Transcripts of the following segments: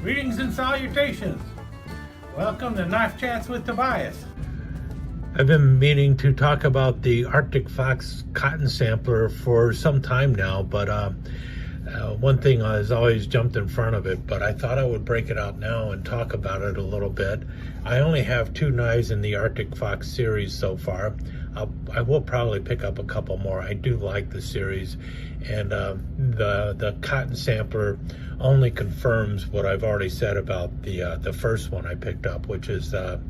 Greetings and salutations. Welcome to Knife Chats with Tobias. I've been meaning to talk about the Arctic Fox cotton sampler for some time now, but one thing has always jumped in front of it, but I thought I would break it out now and talk about it a little bit. I only have 2 knives in the Arctic Fox series so far. I will probably pick up a couple more. I do like the series, and the cotton sampler only confirms what I've already said about the first one I picked up, which is the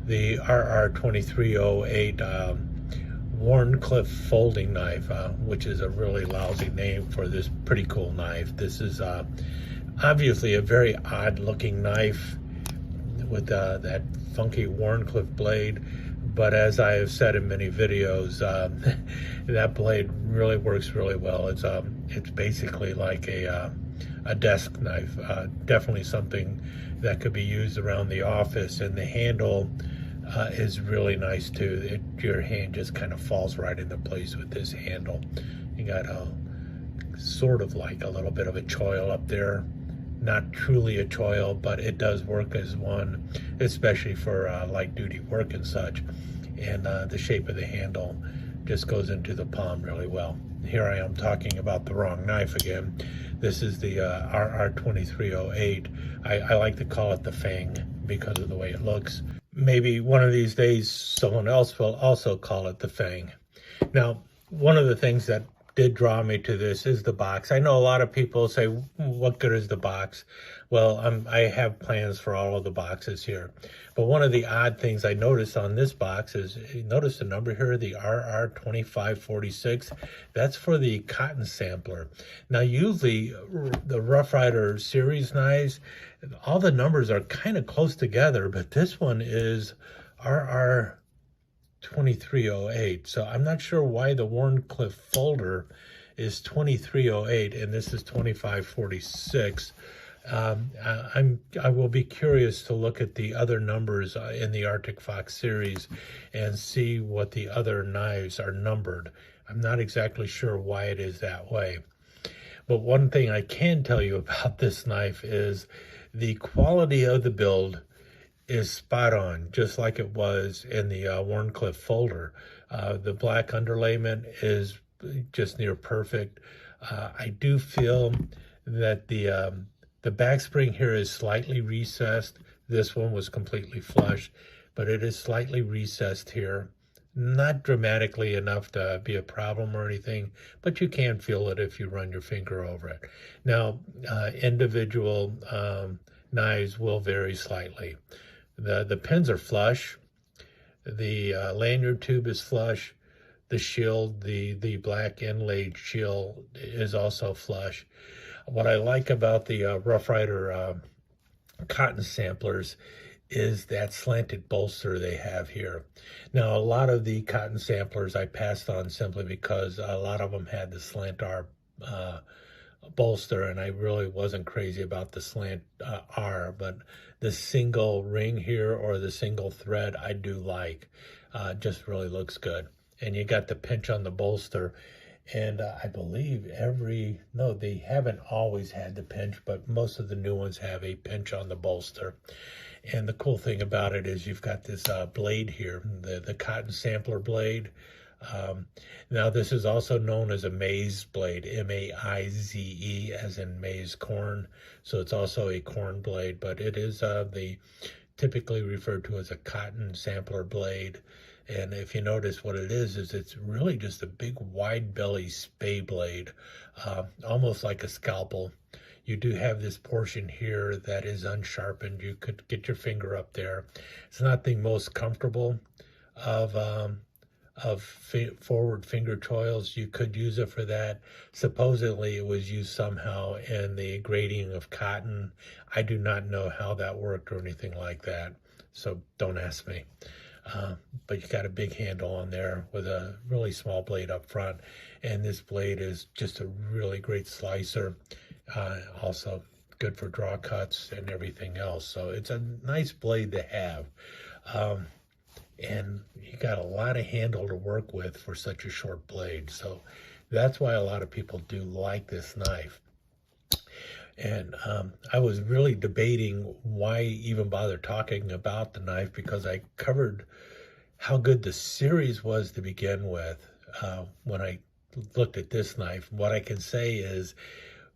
RR2308 Wharncliffe folding knife, which is a really lousy name for this pretty cool knife. This is obviously a very odd looking knife with that funky Wharncliffe blade, but as I have said in many videos, that blade really works really well. It's basically like a desk knife, definitely something that could be used around the office, and the handle is really nice too. Your hand just kind of falls right into place with this handle. You got sort of like a little bit of a choil up there. Not truly a choil, but it does work as one, especially for light duty work and such. And the shape of the handle just goes into the palm really well. Here I am talking about the wrong knife again. This is the RR2308. I like to call it the Fang because of the way it looks. Maybe one of these days someone else will also call it the Fang. Now, one of the things that did draw me to this is the box. I know a lot of people say, what good is the box? Well, I have plans for all of the boxes here. But one of the odd things I noticed on this box is, notice the number here, the RR2546. That's for the cotton sampler. Now, usually the Rough Ryder series knives, all the numbers are kind of close together, but this one is RR2308. So I'm not sure why the Wharncliffe folder is 2308 and this is 2546. I will be curious to look at the other numbers in the Arctic Fox series and see what the other knives are numbered. I'm not exactly sure why it is that way. But one thing I can tell you about this knife is the quality of the build is spot on, just like it was in the Wharncliffe folder. The black underlayment is just near perfect. I do feel that the back spring here is slightly recessed. This one was completely flush, but it is slightly recessed here. Not dramatically enough to be a problem or anything, but you can feel it if you run your finger over it. Now, individual knives will vary slightly. The pins are flush. The lanyard tube is flush. The shield, the black inlaid shield is also flush. What I like about the Rough Ryder cotton samplers is that slanted bolster they have here. Now, a lot of the cotton samplers I passed on simply because a lot of them had the slant R bolster, and I really wasn't crazy about the slant R, but the single ring here or the single thread I do like. Just really looks good. And you got the pinch on the bolster, and I believe they haven't always had the pinch, but most of the new ones have a pinch on the bolster. And the cool thing about it is you've got this blade here, the cotton sampler blade. Now, this is also known as a maize blade, M-A-I-Z-E, as in maize corn. So it's also a corn blade, but it is typically referred to as a cotton sampler blade. And if you notice what it is it's really just a big wide belly spay blade, almost like a scalpel. You do have this portion here that is unsharpened. You could get your finger up there. It's not the most comfortable of forward finger choils. You could use it for that. Supposedly it was used somehow in the grading of cotton. I do not know how that worked or anything like that, so don't ask me. But you got a big handle on there with a really small blade up front, and this blade is just a really great slicer. Also good for draw cuts and everything else. So it's a nice blade to have. And you got a lot of handle to work with for such a short blade. So that's why a lot of people do like this knife. And I was really debating why even bother talking about the knife, because I covered how good the series was to begin with when I looked at this knife. What I can say is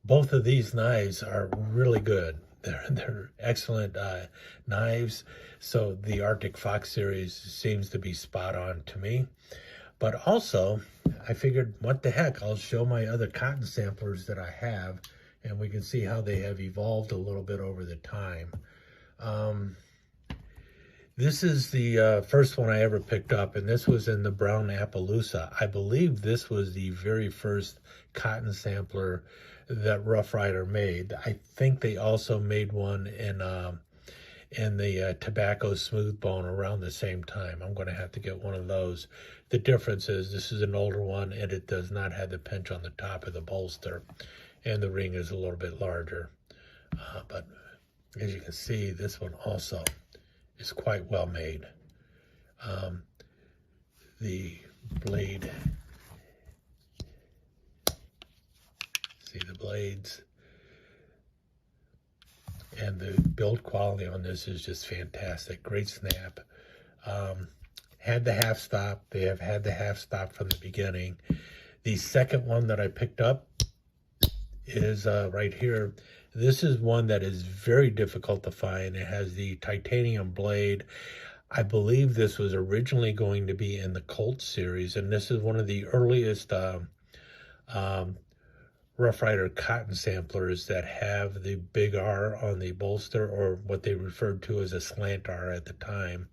both of these knives are really good. They're excellent knives. So the Arctic Fox series seems to be spot on to me. But also, I figured, what the heck, I'll show my other cotton samplers that I have, and we can see how they have evolved a little bit over the time. This is the first one I ever picked up, and this was in the brown Appaloosa. I believe this was the very first cotton sampler that Rough Ryder made. I think they also made one in the tobacco smooth bone around the same time. I'm going to have to get one of those. The difference is this is an older one, and it does not have the pinch on the top of the bolster, and the ring is a little bit larger. But as you can see, this one also is quite well made. The blade, see the blades, and the build quality on this is just fantastic. Great snap. Had the half stop. They have had the half stop from the beginning. The second one that I picked up is right here. This is one that is very difficult to find. It has the titanium blade. I believe this was originally going to be in the Colt series, and this is one of the earliest Rough Ryder cotton samplers that have the big R on the bolster, or what they referred to as a slant R at the time.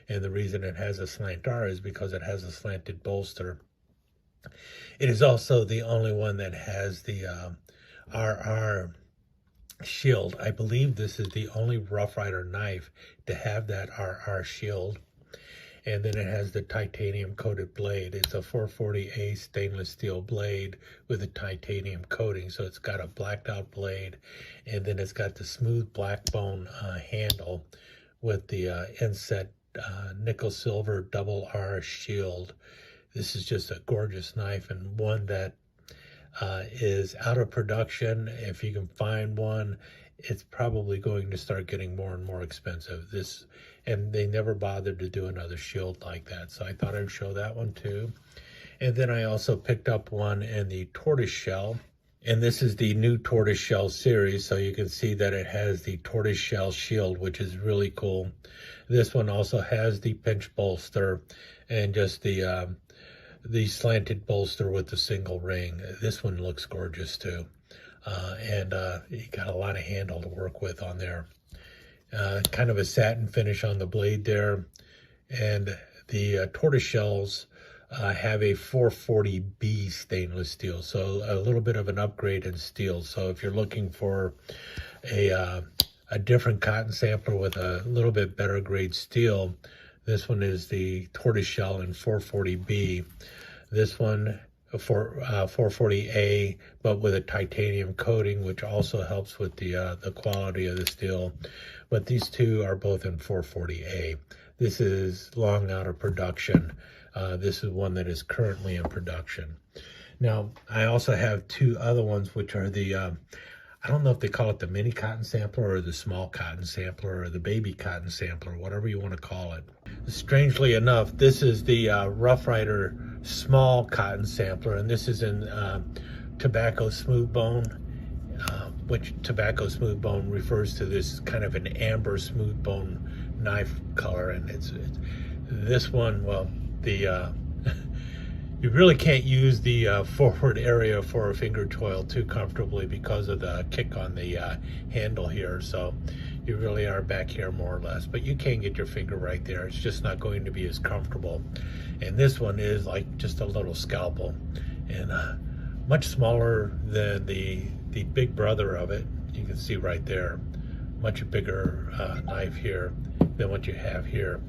And the reason it has a slant R is because it has a slanted bolster. It is also the only one that has the RR shield. I believe this is the only Rough Ryder knife to have that RR shield. And then it has the titanium coated blade. It's a 440A stainless steel blade with a titanium coating. So it's got a blacked out blade, and then it's got the smooth black bone handle with the inset nickel silver double R shield. This is just a gorgeous knife, and one that is out of production. If you can find one, it's probably going to start getting more and more expensive. And they never bothered to do another shield like that, so I thought I'd show that one too. And then I also picked up one in the tortoise shell, and this is the new tortoise shell series, so you can see that it has the tortoise shell shield, which is really cool. This one also has the pinch bolster and just the slanted bolster with the single ring. This one looks gorgeous too. And you got a lot of handle to work with on there. Kind of a satin finish on the blade there. And the tortoise shells have a 440B stainless steel, so a little bit of an upgrade in steel. So if you're looking for a different cotton sampler with a little bit better grade steel, this one is the tortoise shell in 440B. This one for 440A, but with a titanium coating, which also helps with the quality of the steel. But these two are both in 440A. This is long out of production. This is one that is currently in production. Now, I also have two other ones, which are the, I don't know if they call it the mini cotton sampler or the small cotton sampler or the baby cotton sampler, whatever you want to call it. Strangely enough, this is the Rough Ryder small cotton sampler, and this is in tobacco smooth bone, which tobacco smooth bone refers to this kind of an amber smooth bone knife color. And it's this one, well, the you really can't use the forward area for a finger choil too comfortably because of the kick on the handle here. So you really are back here more or less, but you can get your finger right there. It's just not going to be as comfortable. And this one is like just a little scalpel, and much smaller than the big brother of it. You can see right there, much bigger knife here than what you have here.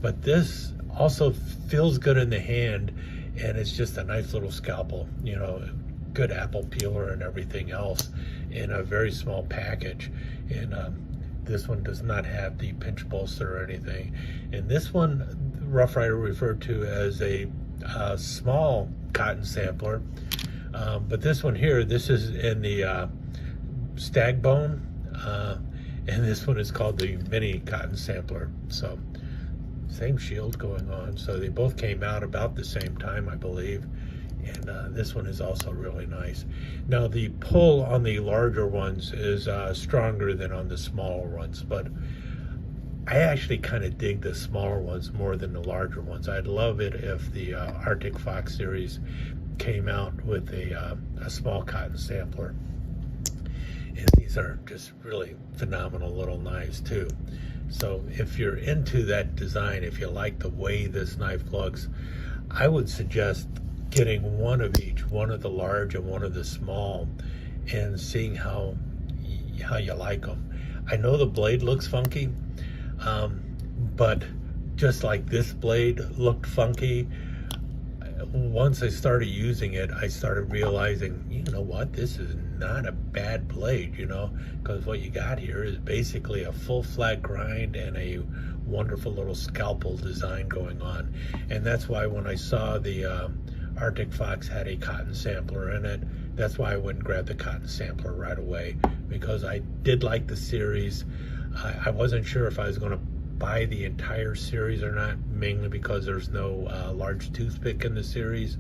But this also feels good in the hand, and it's just a nice little scalpel, you know, good apple peeler and everything else in a very small package. And this one does not have the pinch bolster or anything. And this one, Rough Ryder referred to as a small cotton sampler. But this one here, this is in the stag bone, and this one is called the mini cotton sampler. So same shield going on. So they both came out about the same time, I believe. And this one is also really nice. Now the pull on the larger ones is stronger than on the smaller ones, but I actually kind of dig the smaller ones more than the larger ones. I'd love it if the Arctic Fox series came out with a small cotton sampler. And these are just really phenomenal little knives too. So if you're into that design, if you like the way this knife looks, I would suggest getting one of each, one of the large and one of the small, and seeing how you like them. I know the blade looks funky, but just like this blade looked funky, once I started using it, I started realizing, you know what, this is not a bad blade, you know, because what you got here is basically a full flat grind and a wonderful little scalpel design going on. And that's why when I saw the Arctic Fox had a cotton sampler in it, that's why I went and grabbed the cotton sampler right away, because I did like the series. I wasn't sure if I was going to buy the entire series or not, mainly because there's no large toothpick in the series,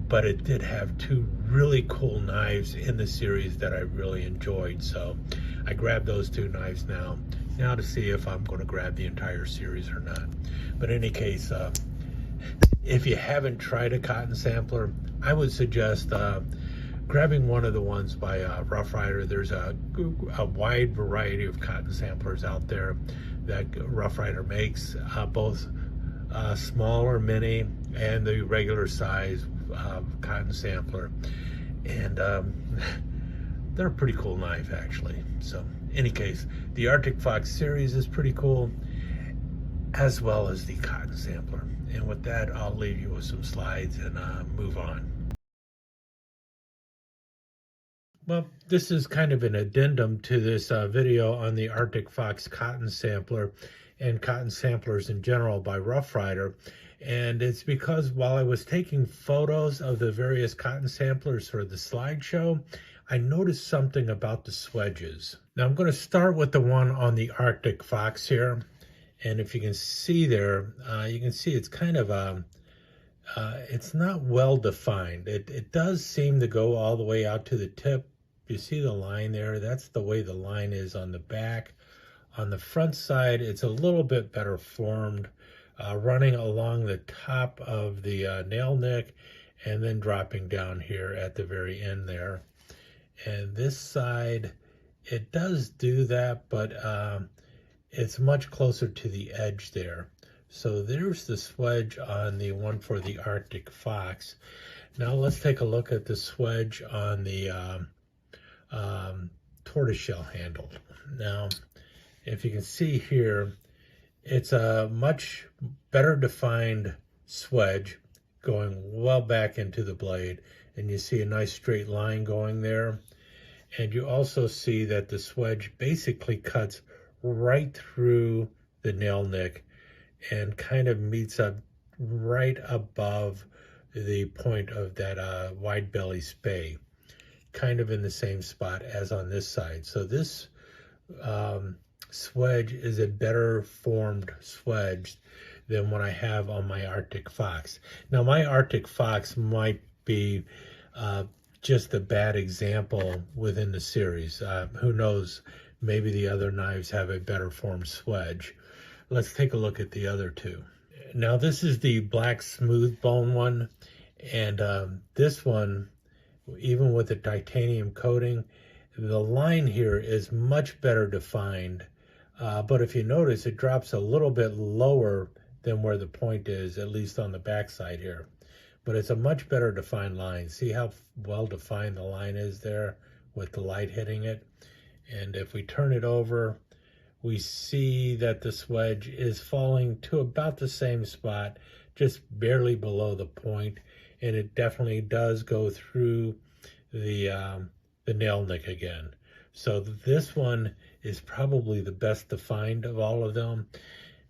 but it did have two really cool knives in the series that I really enjoyed. So I grabbed those two knives now to see if I'm going to grab the entire series or not. But in any case, if you haven't tried a cotton sampler, I would suggest grabbing one of the ones by Rough Ryder. There's a wide variety of cotton samplers out there that Rough Ryder makes, both smaller, mini, and the regular size cotton sampler. And they're a pretty cool knife, actually. So, in any case, the Arctic Fox series is pretty cool, as well as the cotton sampler. And with that, I'll leave you with some slides and move on. Well, this is kind of an addendum to this video on the Arctic Fox cotton sampler and cotton samplers in general by Rough Ryder. And it's because while I was taking photos of the various cotton samplers for the slideshow, I noticed something about the swedges. Now I'm going to start with the one on the Arctic Fox here. And if you can see there, you can see it's kind of it's not well defined. It does seem to go all the way out to the tip. You see the line there? That's the way the line is on the back. On the front side, it's a little bit better formed, running along the top of the nail nick and then dropping down here at the very end there. And this side, it does do that, but it's much closer to the edge there. So there's the swedge on the one for the Arctic Fox. Now let's take a look at the swedge on the tortoiseshell handle. Now, if you can see here, it's a much better defined swedge going well back into the blade, and you see a nice straight line going there. And you also see that the swedge basically cuts right through the nail nick and kind of meets up right above the point of that wide belly spay, kind of in the same spot as on this side. So this swedge is a better formed swedge than what I have on my Arctic Fox. Now my Arctic Fox might be just a bad example within the series. Who knows, maybe the other knives have a better formed swedge. Let's take a look at the other two. Now this is the black smooth bone one, and this one, even with the titanium coating, the line here is much better defined. But if you notice, it drops a little bit lower than where the point is, at least on the back side here. But it's a much better defined line. See how well defined the line is there with the light hitting it? And if we turn it over, we see that the swedge is falling to about the same spot, just barely below the point. And it definitely does go through the nail nick again. So this one is probably the best defined of all of them.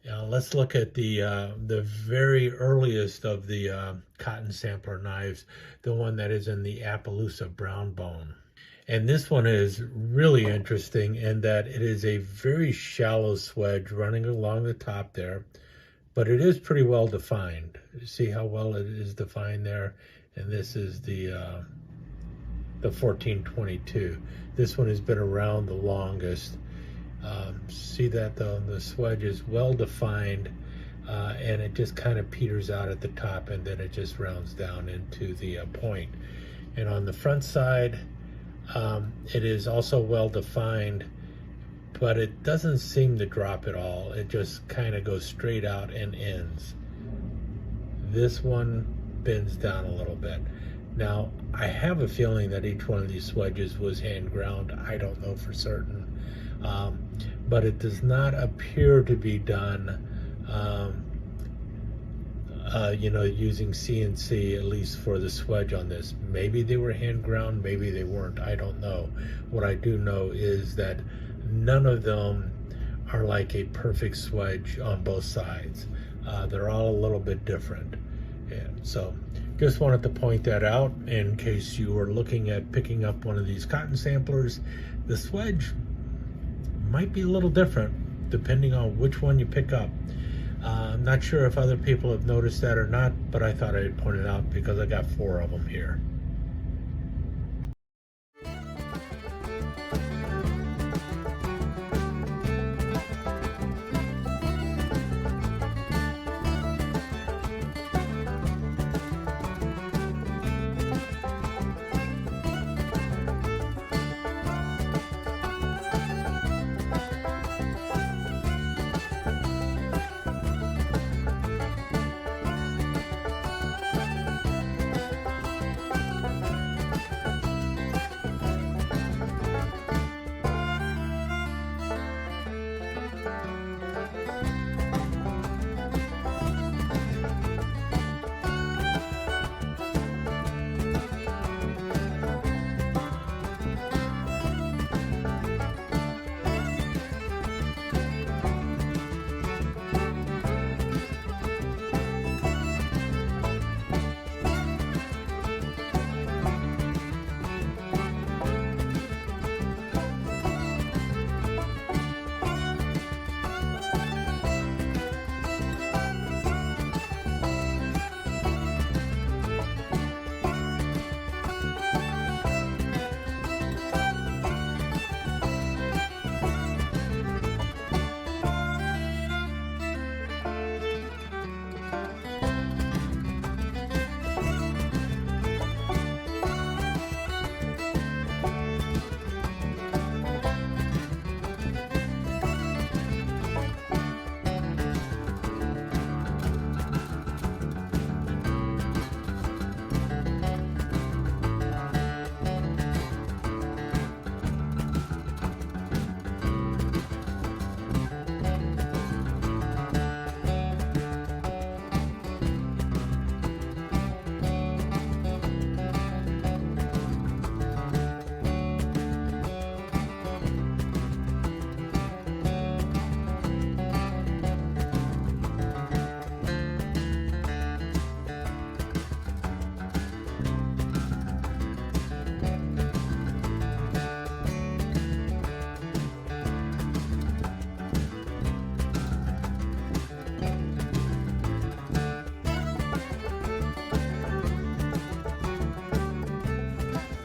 Now let's look at the very earliest of the cotton sampler knives, the one that is in the Appaloosa brown bone. And this one is really interesting in that it is a very shallow swedge running along the top there, but it is pretty well defined. You see how well it is defined there? And this is the 1422. This one has been around the longest. See that though, the swedge is well defined, and it just kind of peters out at the top, and then it just rounds down into the point. And on the front side, it is also well defined, but it doesn't seem to drop at all. It just kind of goes straight out and ends. This one bends down a little bit. Now, I have a feeling that each one of these swedges was hand ground. I don't know for certain, but it does not appear to be done using CNC, at least for the swedge on this. Maybe they were hand ground, maybe they weren't, I don't know. What I do know is that none of them are like a perfect swedge on both sides. They're all a little bit different. And so just wanted to point that out in case you were looking at picking up one of these cotton samplers. The swedge might be a little different depending on which one you pick up. I'm not sure if other people have noticed that or not, but I thought I'd point it out because I got 4 of them here.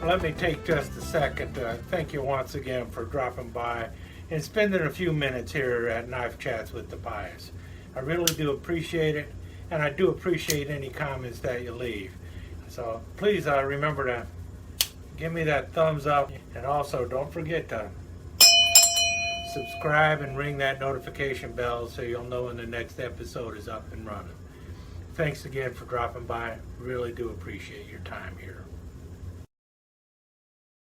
Let me take just a second to thank you once again for dropping by and spending a few minutes here at Knife Chats with Tobias. I really do appreciate it, and I do appreciate any comments that you leave. So please remember to give me that thumbs up, and also don't forget to subscribe and ring that notification bell so you'll know when the next episode is up and running. Thanks again for dropping by. Really do appreciate your time here.